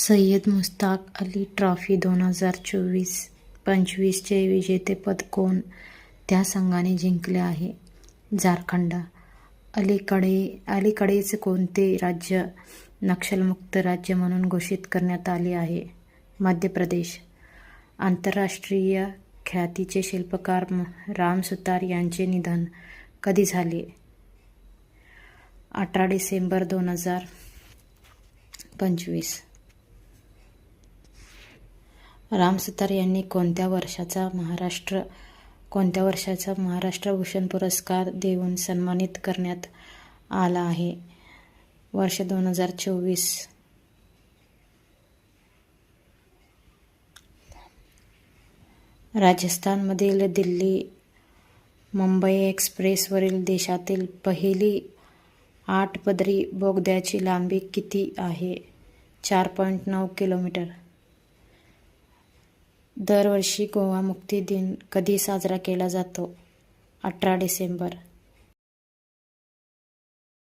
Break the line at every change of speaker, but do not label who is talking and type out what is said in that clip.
Syed Mushtaq Ali trophy 2024-25चे विजेतेपद कोणत्या संघाने जिंकले आहे? झारखंड. अलीकडेच कोणते राज्य नक्षलमुक्त राज्य म्हणून घोषित करण्यात आले आहे? मध्य प्रदेश. आंतरराष्ट्रीय ख्यातीचे शिल्पकार राम सुतार यांचे निधन कधी झाले? 18 डिसेंबर 2025. राम सुतार यांनी कोणत्या वर्षाचा महाराष्ट्र भूषण पुरस्कार देऊन सन्मानित करण्यात आला आहे? वर्ष 2024. राजस्थानमधील दिल्ली मुंबई एक्सप्रेसवरील देशातील पहिली 8 पदरी बोगद्याची लांबी किती आहे? 4.9 किलोमीटर. दरवर्षी गोवा मुक्ती दिन कधी साजरा केला जातो? 18 डिसेंबर.